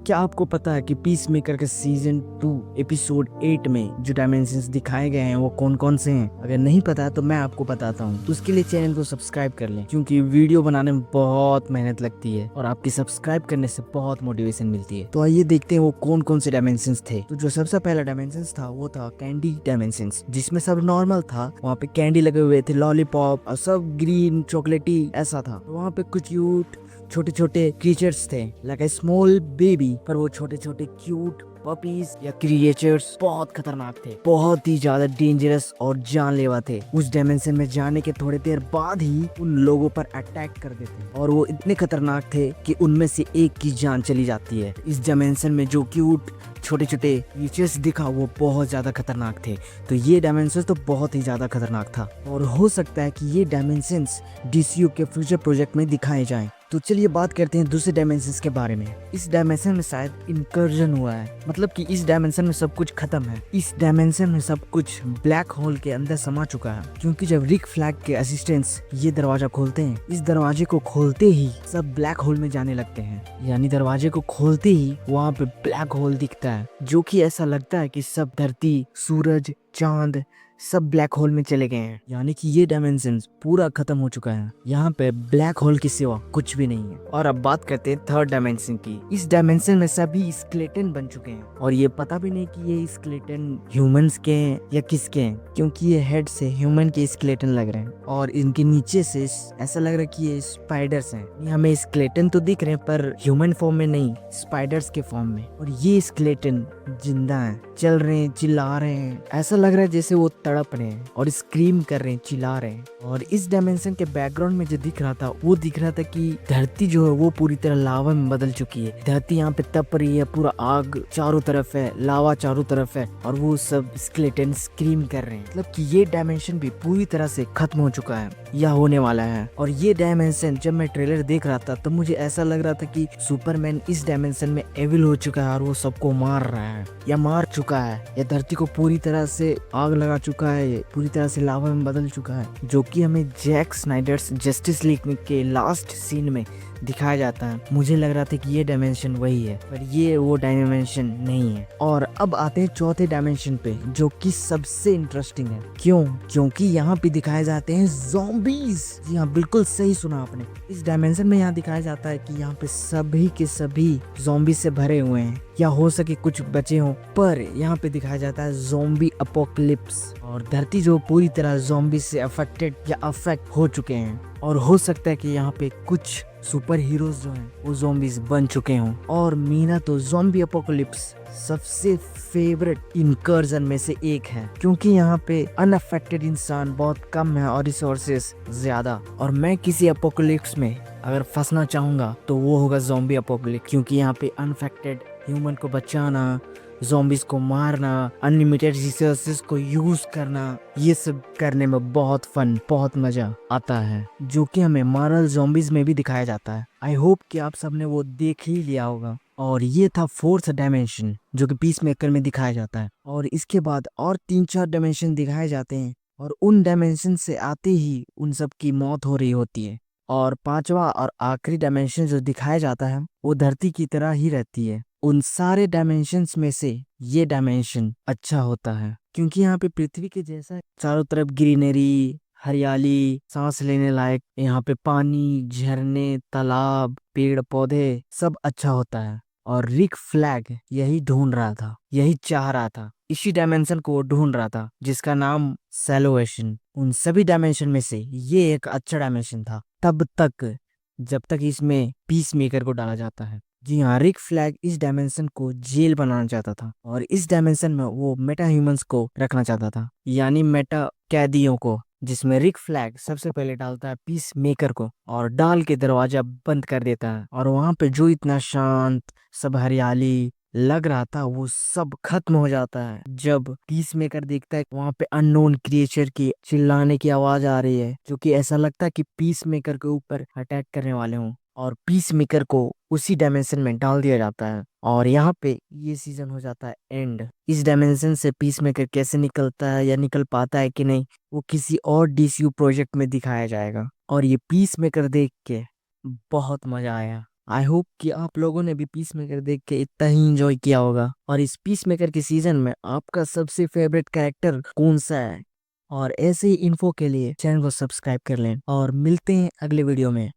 क्या आपको पता है कि पीस मेकर के सीजन 2 एपिसोड 8 में जो डायमेंशंस दिखाए गए हैं वो कौन कौन से हैं? अगर नहीं पता है तो मैं आपको बताता हूँ। तो उसके लिए चैनल को सब्सक्राइब कर लें, क्योंकि वीडियो बनाने में बहुत मेहनत लगती है और आपकी सब्सक्राइब करने से बहुत मोटिवेशन मिलती है। तो आइए देखते हैं वो कौन कौन से डायमेंशंस थे। तो जो सबसे पहला डायमेंशंस था वो था कैंडी डायमेंशंस, जिसमें सब नॉर्मल था। वहाँ पे कैंडी लगे हुए थे, लॉलीपॉप और सब ग्रीन चॉकलेटी ऐसा था। तो वहाँ पे कुछ क्यूट छोटे छोटे क्रीचर्स थे, लाइक ए स्मॉल बेबी। पर वो छोटे छोटे क्यूट पपीज या क्रिएचर्स बहुत खतरनाक थे, बहुत ही ज्यादा डेंजरस और जानलेवा थे। उस डायमेंशन में जाने के थोड़ी देर बाद ही उन लोगों पर अटैक कर देते और वो इतने खतरनाक थे कि उनमें से एक की जान चली जाती है। इस डायमेंशन में जो क्यूट छोटे छोटे क्रीचर्स दिखा वो बहुत ज्यादा खतरनाक थे। तो ये डायमेंशन तो बहुत ही ज्यादा खतरनाक था और हो सकता है कि ये डायमेंशंस डीसीयू के फ्यूचर प्रोजेक्ट में दिखाए जाएं। तो चलिए बात करते हैं दूसरे डायमेंशंस के बारे में। इस डायमेंशन में शायद इंकर्जन हुआ है, मतलब कि इस डायमेंशन में सब कुछ खत्म है। इस डायमेंशन में सब कुछ ब्लैक होल के अंदर समा चुका है, क्योंकि जब रिक फ्लैग के असिस्टेंट्स ये दरवाजा खोलते हैं, इस दरवाजे को खोलते ही सब ब्लैक होल में जाने लगते हैं। यानी दरवाजे को खोलते ही वहाँ पे ब्लैक होल दिखता है, जो कि ऐसा लगता है कि सब धरती, सूरज, चांद सब ब्लैक होल में चले गए हैं। यानी कि ये डायमेंशन पूरा खत्म हो चुका है। यहाँ पे ब्लैक होल के सिवा कुछ भी नहीं है। और अब बात करते हैं थर्ड डायमेंशन की। इस डायमेंशन में सभी स्केलेटन बन चुके हैं और ये पता भी नहीं कि ये स्केलेटन ह्यूमंस के हैं या किसके हैं, क्योंकि ये हेड से ह्यूमन के स्केलेटन लग रहे हैं और इनके नीचे से ऐसा लग रहा है कि ये स्पाइडर्स हैं। हमें स्केलेटन तो दिख रहे हैं पर ह्यूमन फॉर्म में नहीं, स्पाइडर्स के फॉर्म में। और ये स्केलेटन जिंदा है, चल रहे हैं, चिल्ला रहे हैं। ऐसा लग रहा है जैसे वो तड़प रहे हैं और स्क्रीम कर रहे हैं, चिल्ला रहे हैं। और इस डायमेंशन के बैकग्राउंड में जो दिख रहा था वो दिख रहा था कि धरती जो है वो पूरी तरह लावा में बदल चुकी है। धरती यहाँ पे तप रही है, पूरा आग चारों तरफ है, लावा चारों तरफ है और वो सब स्केलेटन स्क्रीम कर रहे हैं। मतलब कि ये डायमेंशन भी पूरी तरह से खत्म हो चुका है या होने वाला है। और ये डायमेंशन जब मैं ट्रेलर देख रहा था तो मुझे ऐसा लग रहा था कि सुपरमैन इस डायमेंशन में एविल हो चुका है और वो सबको मार रहा है या मार चुका है या धरती को पूरी तरह से आग लगा चुका है, पूरी तरह से लावा में बदल चुका है, जो कि हमें जैक स्नाइडर्स जस्टिस लीग के लास्ट सीन में दिखाया जाता है। मुझे लग रहा था कि ये डायमेंशन वही है, पर ये वो डायमेंशन नहीं है। और अब आते हैं चौथे डायमेंशन पे, जो कि सबसे इंटरेस्टिंग है। क्यों? क्योंकि यहाँ पे दिखाए जाते हैं ज़ॉम्बीज। जी हाँ, बिल्कुल सही सुना आपने। इस डायमेंशन में यहाँ दिखाया जाता है कि यहाँ पे सभी के सभी ज़ॉम्बी से भरे हुए हैं, या हो सके कुछ बचे हों, पर यहाँ पे दिखाया जाता है ज़ॉम्बी अपोकलिप्स और धरती जो पूरी तरह ज़ॉम्बी से अफेक्टेड या अफेक्ट हो चुके हैं। और हो सकता है कि यहाँ पे कुछ सुपर हीरोज जो हैं वो ज़ॉम्बीज बन चुके हों। और मीना तो ज़ॉम्बी अपोकलिप्स सबसे फेवरेट इनकर्जन में से एक है, क्योंकि यहाँ पे अनअफेक्टेड इंसान बहुत कम है और रिसोर्सेस ज्यादा। और मैं किसी अपोकलिप्स में अगर फंसना चाहूंगा तो वो होगा ज़ॉम्बी अपोकलिप्स, क्योंकि यहाँ पे अनअफेक्टेड ह्यूमन को बचाना, ज़ॉम्बीज को मारना, अनलिमिटेड रिसोर्सेज को यूज करना, ये सब करने में बहुत फन, बहुत मजा आता है, जो कि हमें मार्वल ज़ॉम्बीज में भी दिखाया जाता है। आई होप कि आप सबने वो देख ही लिया होगा। और ये था फोर्थ डायमेंशन जो कि पीस मेकर में दिखाया जाता है। और इसके बाद और 3-4 डायमेंशन दिखाए जाते हैं और उन डायमेंशन से आते ही उन सब की मौत हो रही होती है। और पांचवा और आखिरी डायमेंशन जो दिखाया जाता है वो धरती की तरह ही रहती है। उन सारे डायमेंशंस में से ये डायमेंशन अच्छा होता है, क्योंकि यहाँ पे पृथ्वी के जैसा चारों तरफ ग्रीनरी, हरियाली, सांस लेने लायक, यहाँ पे पानी, झरने, तालाब, पेड़ पौधे सब अच्छा होता है। और रिक फ्लैग यही ढूंढ रहा था, यही चाह रहा था, इसी डायमेंशन को वो ढूंढ रहा था, जिसका नाम सैलोवेशन। उन सभी डायमेंशन में से ये एक अच्छा डायमेंशन था तब तक जब तक इसमें पीस मेकर को डाला जाता है। जी हाँ, रिक फ्लैग इस डायमेंशन को जेल बनाना चाहता था और इस डायमेंशन में वो मेटा ह्यूमंस को रखना चाहता था, यानी मेटा कैदियों को, जिसमें रिक फ्लैग सबसे पहले डालता है पीस मेकर को और डाल के दरवाजा बंद कर देता है। और वहां पे जो इतना शांत, सब हरियाली लग रहा था वो सब खत्म हो जाता है जब पीस मेकर देखता है वहां पे अननोन क्रिएचर की चिल्लाने की आवाज आ रही है, जो कि ऐसा लगता है कि पीस मेकर के ऊपर अटैक करने वाले हों। और पीस मेकर को उसी डायमेंशन में डाल दिया जाता है और यहाँ पे ये सीजन हो जाता है एंड। इस डायमेंशन से पीस मेकर कैसे निकलता है या निकल पाता है कि नहीं, वो किसी और डीसीयू प्रोजेक्ट में दिखाया जाएगा। और ये पीस मेकर देख के बहुत मजा आया। आई होप कि आप लोगों ने भी पीस मेकर देख के इतना ही एंजॉय किया होगा। और इस पीस मेकर के सीजन में आपका सबसे फेवरेट कैरेक्टर कौन सा है? और ऐसे ही इन्फो के लिए चैनल को सब्सक्राइब कर लें और मिलते हैं अगले वीडियो में।